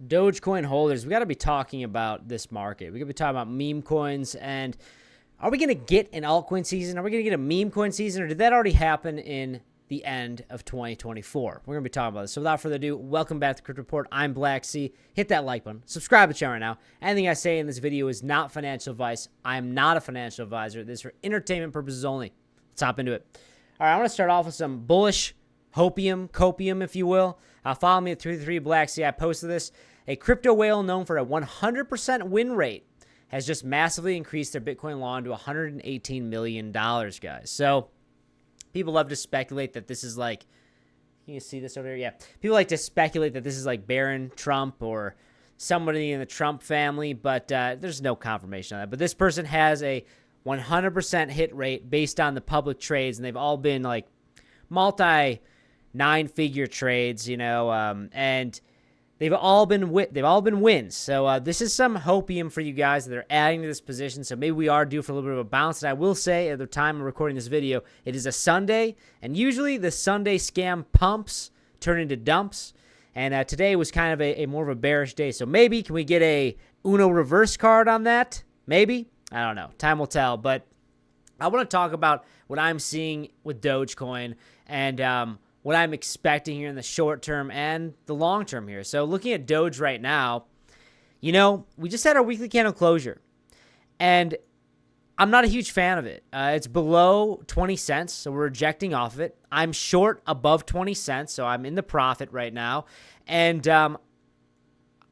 Dogecoin holders, we got to be talking about this market. We got to be talking about meme coins. And are we going to get an altcoin season? Are we going to get a meme coin season? Or did that already happen in the end of 2024? We're going to be talking about this. So without further ado, welcome back to Crypto Report. I'm Blacksea. Hit that like button. Subscribe to the channel right now. Anything I say in this video is not financial advice. I am not a financial advisor. This is for entertainment purposes only. Let's hop into it. All right, I want to start off with some bullish copium, if you will. Follow me at 33 Blacksea. I posted this. A crypto whale known for a 100% win rate has just massively increased their Bitcoin long to $118 million, guys. So people love to speculate that this is like, can you see this over here? Yeah. People like to speculate that this is like Barron Trump or somebody in the Trump family, but there's no confirmation on that. But this person has a 100% hit rate based on the public trades, and they've all been like multi-nine-figure trades, you know, and they've all been wins. So this is some hopium for you guys that are adding to this position. So maybe we are due for a little bit of a bounce. And I will say at the time of recording this video, it is a Sunday, and usually the Sunday scam pumps turn into dumps. And today was kind of a more of a bearish day. So maybe can we get a Uno reverse card on that? Maybe. I don't know. Time will tell. But I want to talk about what I'm seeing with Dogecoin and what I'm expecting here in the short term and the long term here. So looking at Doge right now, you know, we just had our weekly candle closure, and I'm not a huge fan of it. It's below 20 cents, so we're rejecting off of it. I'm short above 20 cents, so I'm in the profit right now. And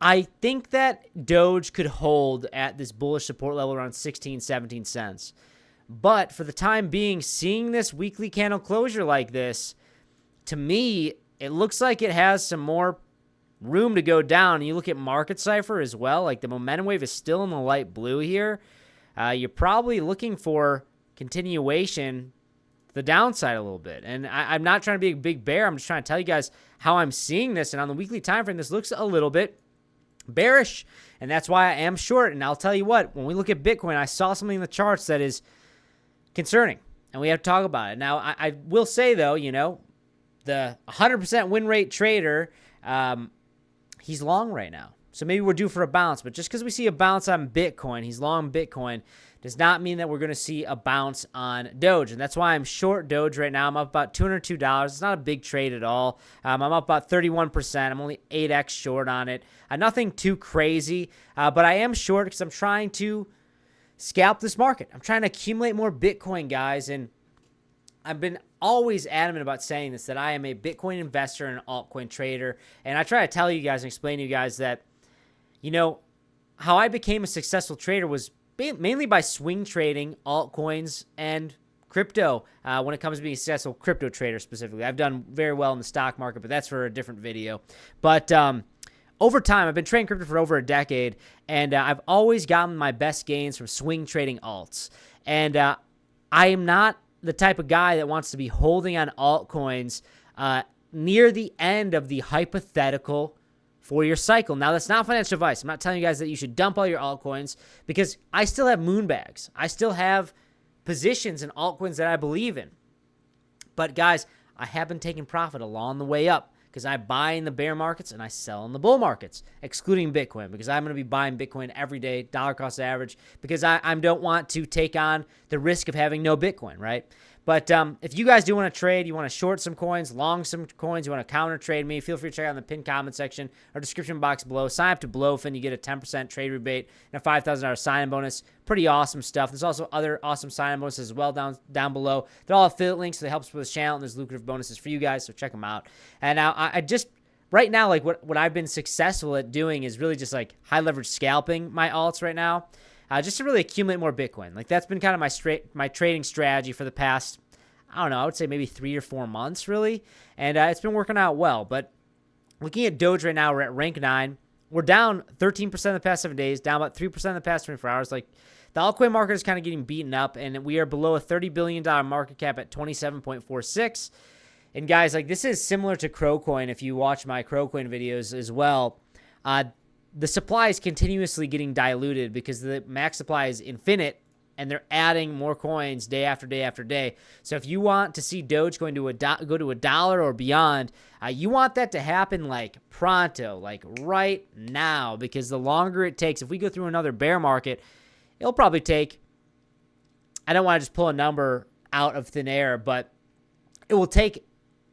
I think that Doge could hold at this bullish support level around 16, 17 cents. But for the time being, seeing this weekly candle closure like this, to me, it looks like it has some more room to go down. And you look at market cipher as well, like the momentum wave is still in the light blue here. You're probably looking for continuation to the downside a little bit. And I'm not trying to be a big bear. I'm just trying to tell you guys how I'm seeing this. And on the weekly time frame, this looks a little bit bearish. And that's why I am short. And I'll tell you what, when we look at Bitcoin, I saw something in the charts that is concerning. And we have to talk about it. Now, I will say, though, you know, the 100% win rate trader, he's long right now. So maybe we're due for a bounce. But just because we see a bounce on Bitcoin, he's long Bitcoin, does not mean that we're going to see a bounce on Doge. And that's why I'm short Doge right now. I'm up about $202. It's not a big trade at all. I'm up about 31%. I'm only 8x short on it. Nothing too crazy. But I am short because I'm trying to scalp this market. I'm trying to accumulate more Bitcoin, guys. And I've been always adamant about saying this, that I am a Bitcoin investor and an altcoin trader. And I try to tell you guys and explain to you guys that, you know, how I became a successful trader was mainly by swing trading altcoins and crypto when it comes to being a successful crypto trader specifically. I've done very well in the stock market, but that's for a different video. But over time, I've been trading crypto for over a decade, and I've always gotten my best gains from swing trading alts. And I am not the type of guy that wants to be holding on altcoins near the end of the hypothetical 4-year cycle. Now, that's not financial advice. I'm not telling you guys that you should dump all your altcoins, because I still have moonbags. I still have positions in altcoins that I believe in. But guys, I have been taking profit along the way up, because I buy in the bear markets and I sell in the bull markets, excluding Bitcoin, because I'm going to be buying Bitcoin every day, dollar cost average, because I don't want to take on the risk of having no Bitcoin, right? But if you guys do want to trade, you want to short some coins, long some coins, you want to counter trade me, feel free to check out in the pinned comment section or description box below. Sign up to Blowfin. You get a 10% trade rebate and a $5,000 sign-in bonus. Pretty awesome stuff. There's also other awesome sign-in bonuses as well down below. They're all affiliate links, so they help support this channel, and there's lucrative bonuses for you guys, so check them out. And now I just, right now, like what I've been successful at doing is really just like high leverage scalping my alts right now. Just to really accumulate more Bitcoin. Like that's been kind of my trading strategy for the past, I don't know, I would say maybe 3 or 4 months really. And it's been working out well. But looking at Doge right now, we're at rank 9. We're down 13% in the past 7 days, down about 3% in the past 24 hours. Like the altcoin market is kind of getting beaten up, and we are below a $30 billion market cap at 27.46. And guys, like this is similar to Crowcoin. If you watch my Crowcoin videos as well, the supply is continuously getting diluted because the max supply is infinite and they're adding more coins day after day after day. So if you want to see Doge go to $1 or beyond, you want that to happen like pronto, like right now, because the longer it takes, if we go through another bear market, it'll probably take, I don't want to just pull a number out of thin air, but it will take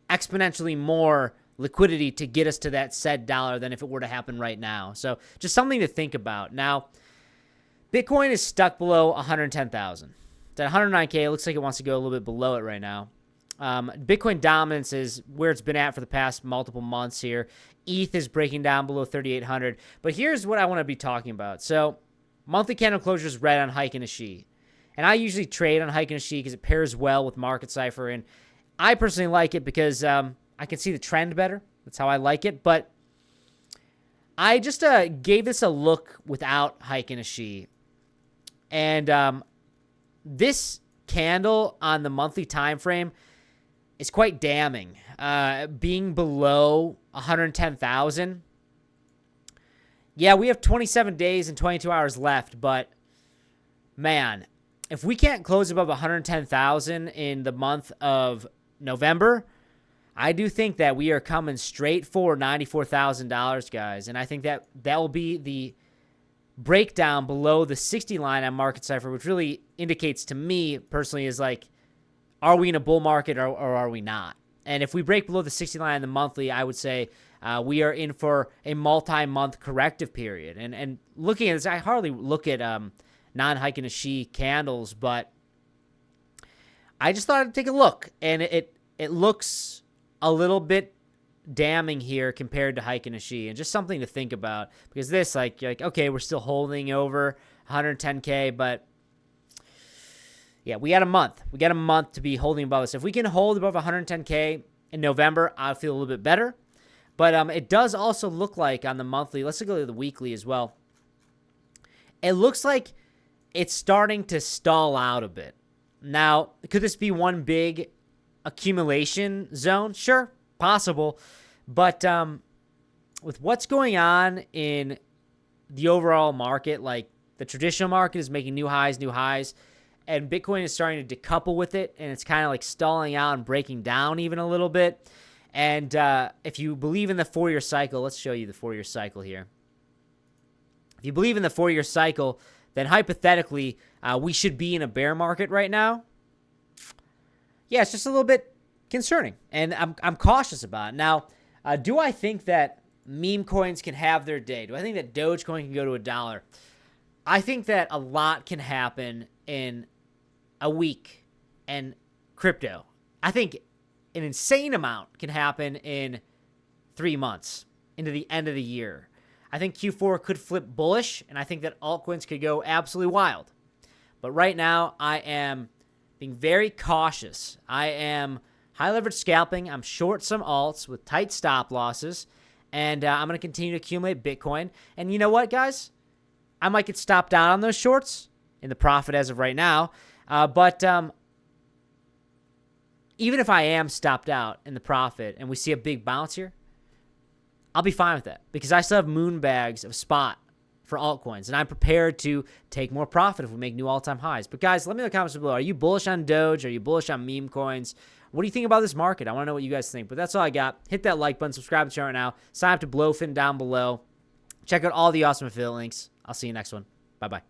exponentially more liquidity to get us to that said dollar than if it were to happen right now. So just something to think about. Now, Bitcoin is stuck below 110,000. It's at 109K. It looks like it wants to go a little bit below it right now. Bitcoin dominance is where it's been at for the past multiple months here. ETH is breaking down below 3,800. But here's what I want to be talking about. So monthly candle closure is red on Heiken Ashi. And I usually trade on Heiken Ashi because it pairs well with Market Cipher. And I personally like it because I can see the trend better. That's how I like it. But I just gave this a look without Heiken Ashi. And this candle on the monthly time frame is quite damning. Being below 110,000. Yeah, we have 27 days and 22 hours left, but man, if we can't close above 110,000 in the month of November, I do think that we are coming straight for $94,000, guys. And I think that will be the breakdown below the 60 line on Market Cipher, which really indicates to me personally is like, are we in a bull market or are we not? And if we break below the 60 line on the monthly, I would say we are in for a multi-month corrective period. And looking at this, I hardly look at non-Heiken Ashi candles, but I just thought I'd take a look. And it looks a little bit damning here compared to Heiken Ashi, and just something to think about, because this, like okay, we're still holding over 110K, but yeah, we got a month. We got a month to be holding above this. If we can hold above 110K in November, I'll feel a little bit better. But it does also look like on the monthly, let's go to the weekly as well. It looks like it's starting to stall out a bit. Now, could this be one big accumulation zone? Sure, possible. But with what's going on in the overall market, like the traditional market is making new highs, and Bitcoin is starting to decouple with it, and it's kind of like stalling out and breaking down even a little bit. And if you believe in the 4-year cycle, let's show you the 4-year cycle here. If you believe in the 4-year cycle, then hypothetically, we should be in a bear market right now. Yeah, it's just a little bit concerning, and I'm cautious about it. Now, do I think that meme coins can have their day? Do I think that Dogecoin can go to $1? I think that a lot can happen in a week in crypto. I think an insane amount can happen in 3 months into the end of the year. I think Q4 could flip bullish, and I think that altcoins could go absolutely wild. But right now, I am being very cautious. I am high leverage scalping. I'm short some alts with tight stop losses, and I'm going to continue to accumulate Bitcoin. And you know what, guys? I might get stopped out on those shorts in the profit as of right now. But even if I am stopped out in the profit and we see a big bounce here, I'll be fine with that because I still have moon bags of spot for altcoins, and I'm prepared to take more profit if we make new all-time highs. But guys, let me know in the comments below. Are you bullish on Doge? Are you bullish on meme coins? What do you think about this market? I want to know what you guys think. But that's all I got. Hit that like button, subscribe to the channel right now. Sign up to Blowfin down below. Check out all the awesome affiliate links. I'll see you next one. Bye-bye.